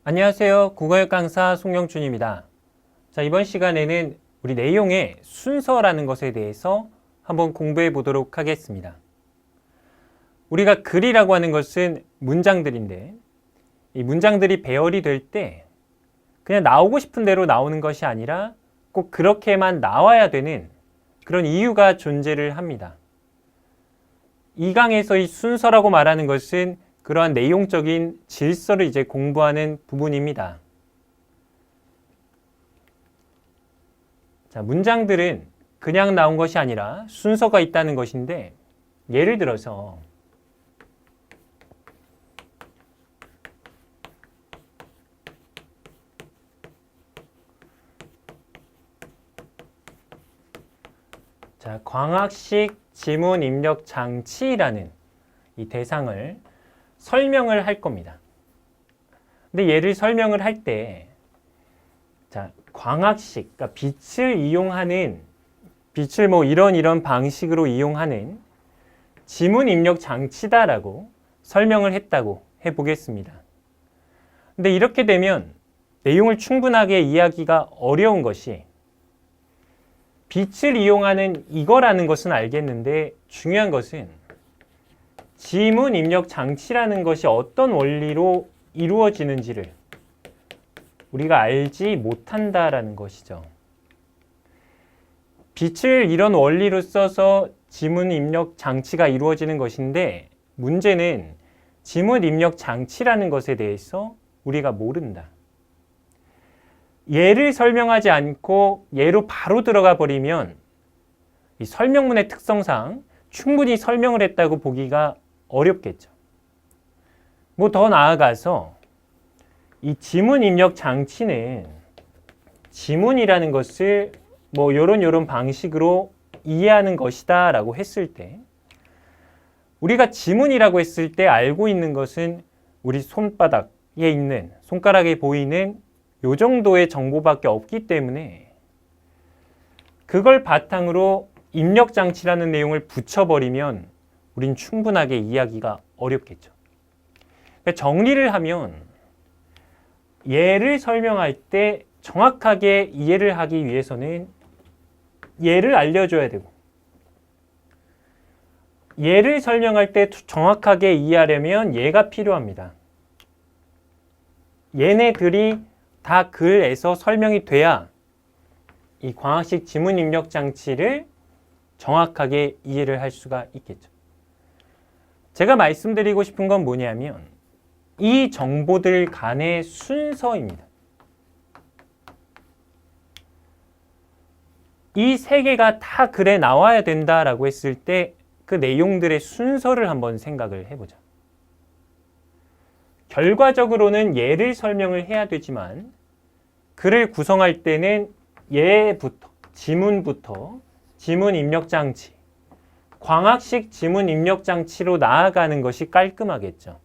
안녕하세요. 국어역 강사 송영준입니다. 자, 이번 시간에는 우리 내용의 순서라는 것에 대해서 한번 공부해 보도록 하겠습니다. 우리가 글이라고 하는 것은 문장들인데 이 문장들이 배열이 될 때 그냥 나오고 싶은 대로 나오는 것이 아니라 꼭 그렇게만 나와야 되는 그런 이유가 존재를 합니다. 이 강에서 이 순서라고 말하는 것은 그러한 내용적인 질서를 이제 공부하는 부분입니다. 자, 문장들은 그냥 나온 것이 아니라 순서가 있다는 것인데, 예를 들어서 자, 광학식 지문 입력 장치라는 이 대상을 설명을 할 겁니다. 근데 얘를 설명을 할 때, 자, 광학식, 그러니까 빛을 이용하는, 빛을 뭐 이런 방식으로 이용하는 지문 입력 장치다라고 설명을 했다고 해보겠습니다. 근데 이렇게 되면 내용을 충분하게 이해하기가 어려운 것이, 빛을 이용하는 이거라는 것은 알겠는데 중요한 것은 지문 입력 장치라는 것이 어떤 원리로 이루어지는지를 우리가 알지 못한다라는 것이죠. 빛을 이런 원리로 써서 지문 입력 장치가 이루어지는 것인데, 문제는 지문 입력 장치라는 것에 대해서 우리가 모른다. 예를 설명하지 않고 예로 바로 들어가 버리면 이 설명문의 특성상 충분히 설명을 했다고 보기가 어렵겠죠. 뭐 더 나아가서 이 지문 입력 장치는 지문이라는 것을 뭐 요런 방식으로 이해하는 것이다 라고 했을 때, 우리가 지문이라고 했을 때 알고 있는 것은 우리 손바닥에 있는, 손가락에 보이는 요 정도의 정보밖에 없기 때문에 그걸 바탕으로 입력 장치라는 내용을 붙여버리면 우린 충분하게 이해하기가 어렵겠죠. 그러니까 정리를 하면 예를 설명할 때 정확하게 이해를 하기 위해서는 예를 알려줘야 되고, 예를 설명할 때 정확하게 이해하려면 예가 필요합니다. 얘네들이 다 글에서 설명이 돼야 이 광학식 지문 입력 장치를 정확하게 이해를 할 수가 있겠죠. 제가 말씀드리고 싶은 건 뭐냐면 이 정보들 간의 순서입니다. 이 세 개가 다 글에 나와야 된다라고 했을 때 그 내용들의 순서를 한번 생각을 해보자. 결과적으로는 예를 설명을 해야 되지만 글을 구성할 때는 예부터, 지문부터, 지문 입력 장치, 광학식 지문 입력 장치로 나아가는 것이 깔끔하겠죠.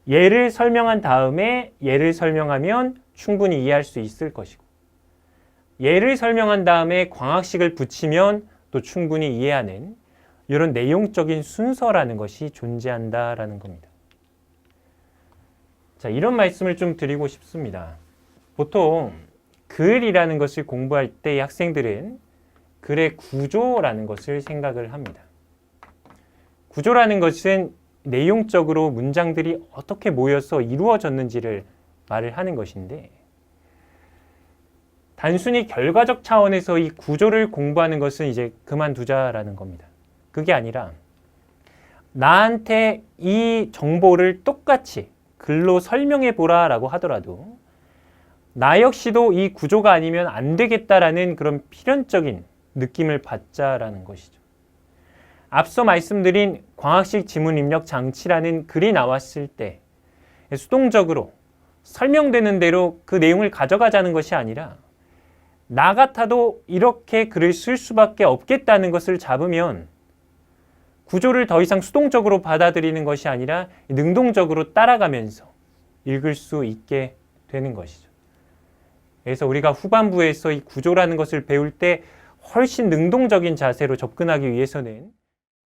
예를 설명한 다음에 예를 설명하면 충분히 이해할 수 있을 것이고, 예를 설명한 다음에 광학식을 붙이면 또 충분히 이해하는 이런 내용적인 순서라는 것이 존재한다라는 겁니다. 자, 이런 말씀을 좀 드리고 싶습니다. 보통 글이라는 것을 공부할 때 학생들은 글의 구조라는 것을 생각을 합니다. 구조라는 것은 내용적으로 문장들이 어떻게 모여서 이루어졌는지를 말을 하는 것인데, 단순히 결과적 차원에서 이 구조를 공부하는 것은 이제 그만두자라는 겁니다. 그게 아니라 나한테 이 정보를 똑같이 글로 설명해 보라라고 하더라도 나 역시도 이 구조가 아니면 안 되겠다라는 그런 필연적인 느낌을 받자라는 것이죠. 앞서 말씀드린 광학식 지문 입력 장치라는 글이 나왔을 때 수동적으로 설명되는 대로 그 내용을 가져가자는 것이 아니라 나 같아도 이렇게 글을 쓸 수밖에 없겠다는 것을 잡으면 구조를 더 이상 수동적으로 받아들이는 것이 아니라 능동적으로 따라가면서 읽을 수 있게 되는 것이죠. 그래서 우리가 후반부에서 이 구조라는 것을 배울 때 훨씬 능동적인 자세로 접근하기 위해서는